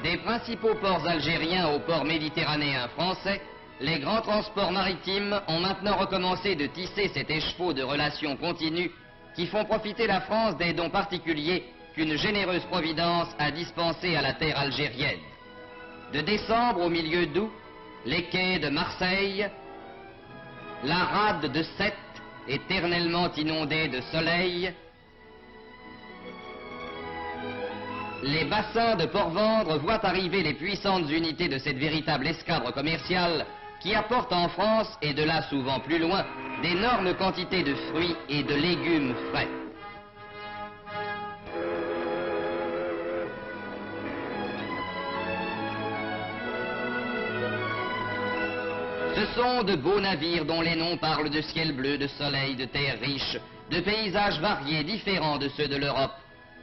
Des principaux ports algériens aux ports méditerranéens français, les grands transports maritimes ont maintenant recommencé de tisser cet écheveau de relations continues qui font profiter la France des dons particuliers qu'une généreuse providence a dispensés à la terre algérienne. De décembre au milieu d'août, les quais de Marseille, la rade de Sète, éternellement inondée de soleil, les bassins de Port-Vendre voient arriver les puissantes unités de cette véritable escadre commerciale qui apporte en France, et de là souvent plus loin, d'énormes quantités de fruits et de légumes frais. Ce sont de beaux navires dont les noms parlent de ciel bleu, de soleil, de terre riche, de paysages variés, différents de ceux de l'Europe.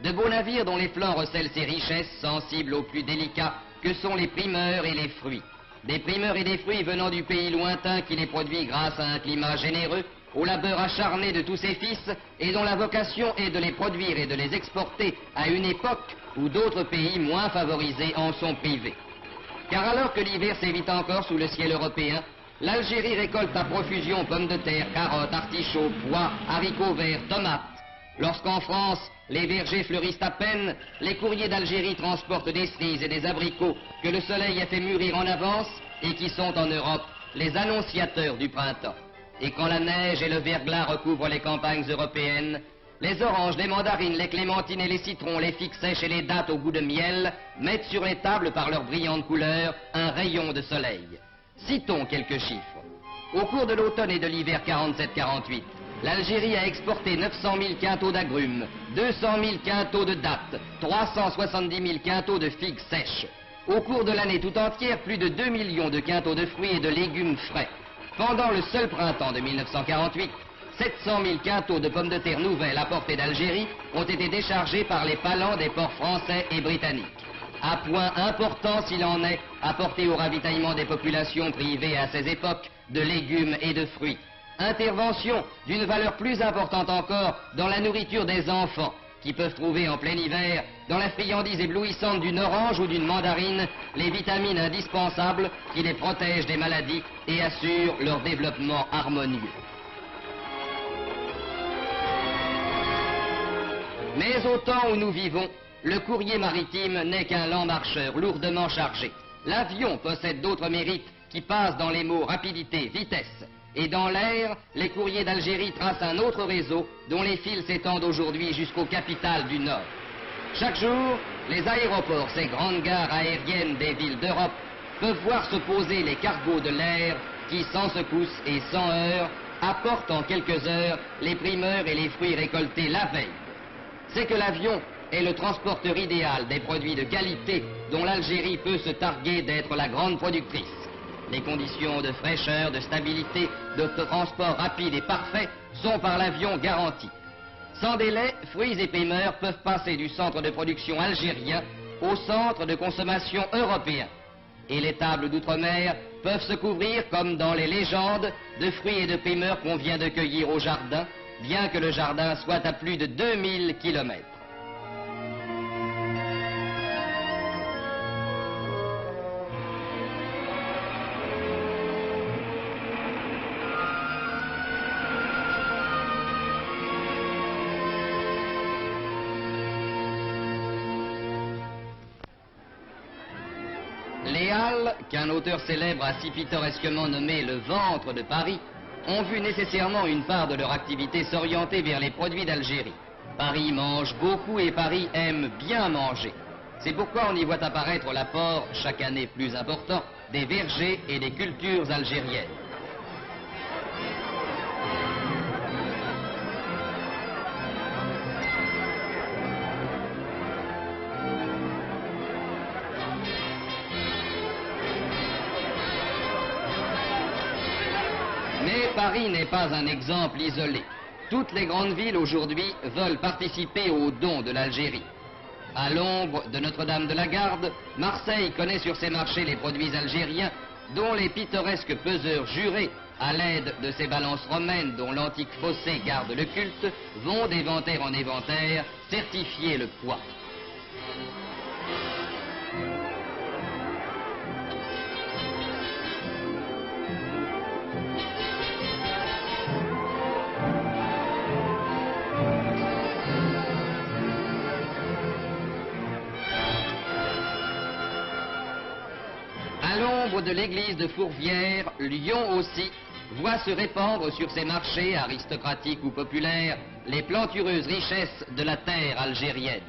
De beaux navires dont les flancs recèlent ces richesses sensibles aux plus délicats que sont les primeurs et les fruits. Des primeurs et des fruits venant du pays lointain qui les produit grâce à un climat généreux, au labeur acharné de tous ses fils et dont la vocation est de les produire et de les exporter à une époque où d'autres pays moins favorisés en sont privés. Car alors que l'hiver sévit encore sous le ciel européen, l'Algérie récolte à profusion pommes de terre, carottes, artichauts, pois, haricots verts, tomates. Lorsqu'en France, les vergers fleurissent à peine, les courriers d'Algérie transportent des cerises et des abricots que le soleil a fait mûrir en avance et qui sont en Europe les annonciateurs du printemps. Et quand la neige et le verglas recouvrent les campagnes européennes, les oranges, les mandarines, les clémentines et les citrons, les figues sèches et les dattes au goût de miel mettent sur les tables par leurs brillantes couleurs un rayon de soleil. Citons quelques chiffres. Au cours de l'automne et de l'hiver 47-48, l'Algérie a exporté 900 000 quintaux d'agrumes, 200 000 quintaux de dattes, 370 000 quintaux de figues sèches. Au cours de l'année tout entière, plus de 2 millions de quintaux de fruits et de légumes frais. Pendant le seul printemps de 1948, 700 000 quintaux de pommes de terre nouvelles apportées d'Algérie ont été déchargés par les palans des ports français et britanniques. À point important s'il en est, apporté au ravitaillement des populations privées à ces époques de légumes et de fruits. Intervention d'une valeur plus importante encore dans la nourriture des enfants, qui peuvent trouver en plein hiver, dans la friandise éblouissante d'une orange ou d'une mandarine, les vitamines indispensables qui les protègent des maladies et assurent leur développement harmonieux. Mais au temps où nous vivons, le courrier maritime n'est qu'un lent marcheur lourdement chargé. L'avion possède d'autres mérites qui passent dans les mots rapidité, vitesse. Et dans l'air, les courriers d'Algérie tracent un autre réseau dont les fils s'étendent aujourd'hui jusqu'aux capitales du Nord. Chaque jour, les aéroports, ces grandes gares aériennes des villes d'Europe, peuvent voir se poser les cargos de l'air qui, sans secousse et sans heurts, apportent en quelques heures les primeurs et les fruits récoltés la veille. C'est que l'avion est le transporteur idéal des produits de qualité dont l'Algérie peut se targuer d'être la grande productrice. Les conditions de fraîcheur, de stabilité, de transport rapide et parfait sont par l'avion garanties. Sans délai, fruits et primeurs peuvent passer du centre de production algérien au centre de consommation européen. Et les tables d'outre-mer peuvent se couvrir, comme dans les légendes, de fruits et de primeurs qu'on vient de cueillir au jardin, bien que le jardin soit à plus de 2000 kilomètres. Les Halles, qu'un auteur célèbre a si pittoresquement nommé le ventre de Paris, ont vu nécessairement une part de leur activité s'orienter vers les produits d'Algérie. Paris mange beaucoup et Paris aime bien manger. C'est pourquoi on y voit apparaître l'apport, chaque année plus important, des vergers et des cultures algériennes. Mais Paris n'est pas un exemple isolé. Toutes les grandes villes aujourd'hui veulent participer aux dons de l'Algérie. À l'ombre de Notre-Dame de la Garde, Marseille connaît sur ses marchés les produits algériens dont les pittoresques peseurs jurés, à l'aide de ces balances romaines dont l'antique fossé garde le culte, vont d'éventaire en éventaire certifier le poids. l'ombre de l'église de Fourvière, Lyon aussi, voit se répandre sur ses marchés, aristocratiques ou populaires, les plantureuses richesses de la terre algérienne.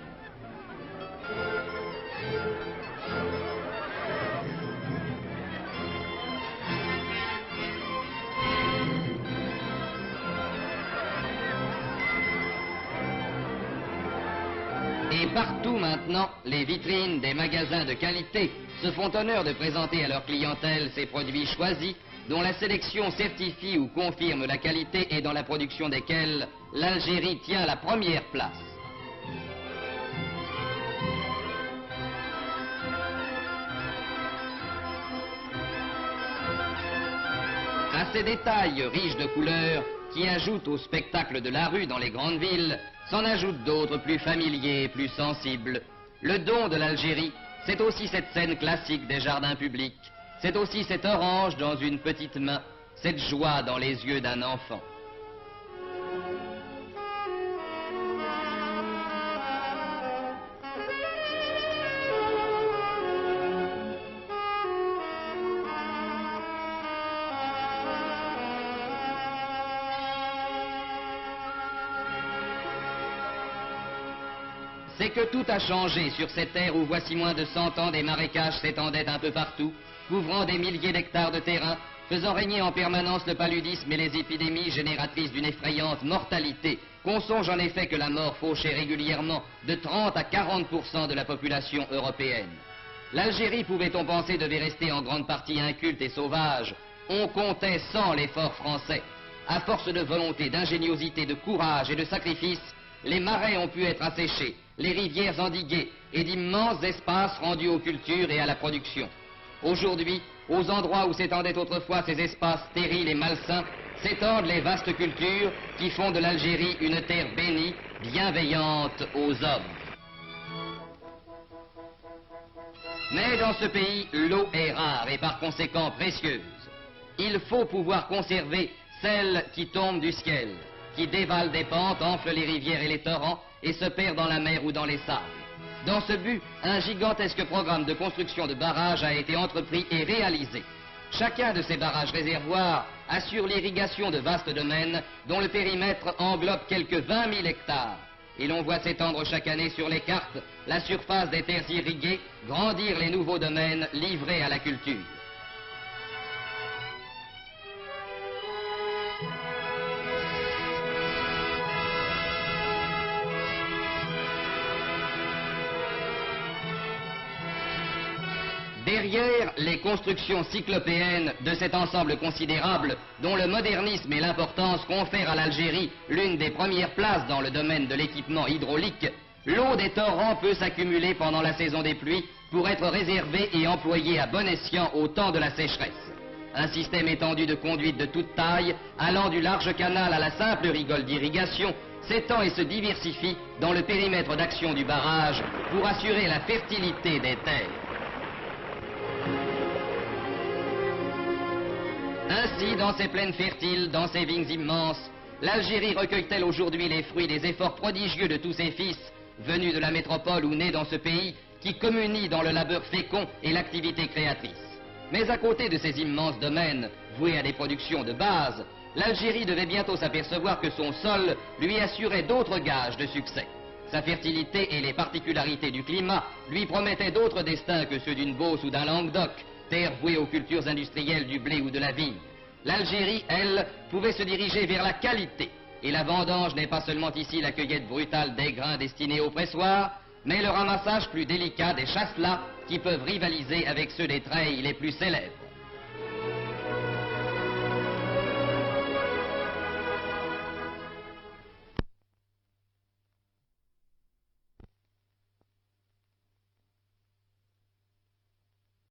Et partout maintenant, les vitrines des magasins de qualité se font honneur de présenter à leur clientèle ces produits choisis, dont la sélection certifie ou confirme la qualité et dans la production desquels l'Algérie tient la première place. À ces détails riches de couleurs qui ajoutent au spectacle de la rue dans les grandes villes, s'en ajoutent d'autres plus familiers et plus sensibles. Le don de l'Algérie, c'est aussi cette scène classique des jardins publics, c'est aussi cette orange dans une petite main, cette joie dans les yeux d'un enfant. C'est que tout a changé sur cette terre où voici moins de 100 ans des marécages s'étendaient un peu partout, couvrant des milliers d'hectares de terrain, faisant régner en permanence le paludisme et les épidémies génératrices d'une effrayante mortalité, qu'on songe en effet que la mort fauchait régulièrement de 30 à 40% de la population européenne. L'Algérie, pouvait-on penser, devait rester en grande partie inculte et sauvage. On comptait sans l'effort français. À force de volonté, d'ingéniosité, de courage et de sacrifice, les marais ont pu être asséchés, les rivières endiguées et d'immenses espaces rendus aux cultures et à la production. Aujourd'hui, aux endroits où s'étendaient autrefois ces espaces stériles et malsains, s'étendent les vastes cultures qui font de l'Algérie une terre bénie, bienveillante aux hommes. Mais dans ce pays, l'eau est rare et par conséquent précieuse. Il faut pouvoir conserver celle qui tombe du ciel, qui dévale des pentes, enfle les rivières et les torrents et se perd dans la mer ou dans les sables. Dans ce but, un gigantesque programme de construction de barrages a été entrepris et réalisé. Chacun de ces barrages réservoirs assure l'irrigation de vastes domaines dont le périmètre englobe quelques 20 000 hectares. Et l'on voit s'étendre chaque année sur les cartes la surface des terres irriguées, grandir les nouveaux domaines livrés à la culture. Derrière les constructions cyclopéennes de cet ensemble considérable, dont le modernisme et l'importance confèrent à l'Algérie l'une des premières places dans le domaine de l'équipement hydraulique, l'eau des torrents peut s'accumuler pendant la saison des pluies pour être réservée et employée à bon escient au temps de la sécheresse. Un système étendu de conduites de toute taille, allant du large canal à la simple rigole d'irrigation, s'étend et se diversifie dans le périmètre d'action du barrage pour assurer la fertilité des terres. Ainsi, dans ces plaines fertiles, dans ces vignes immenses, l'Algérie recueille-t-elle aujourd'hui les fruits des efforts prodigieux de tous ses fils, venus de la métropole ou nés dans ce pays, qui communient dans le labeur fécond et l'activité créatrice. Mais à côté de ces immenses domaines, voués à des productions de base, l'Algérie devait bientôt s'apercevoir que son sol lui assurait d'autres gages de succès. Sa fertilité et les particularités du climat lui promettaient d'autres destins que ceux d'une Beauce ou d'un Languedoc, terre vouée aux cultures industrielles du blé ou de la vigne. L'Algérie, elle, pouvait se diriger vers la qualité. Et la vendange n'est pas seulement ici la cueillette brutale des grains destinés au pressoir, mais le ramassage plus délicat des chasselas qui peuvent rivaliser avec ceux des treilles les plus célèbres.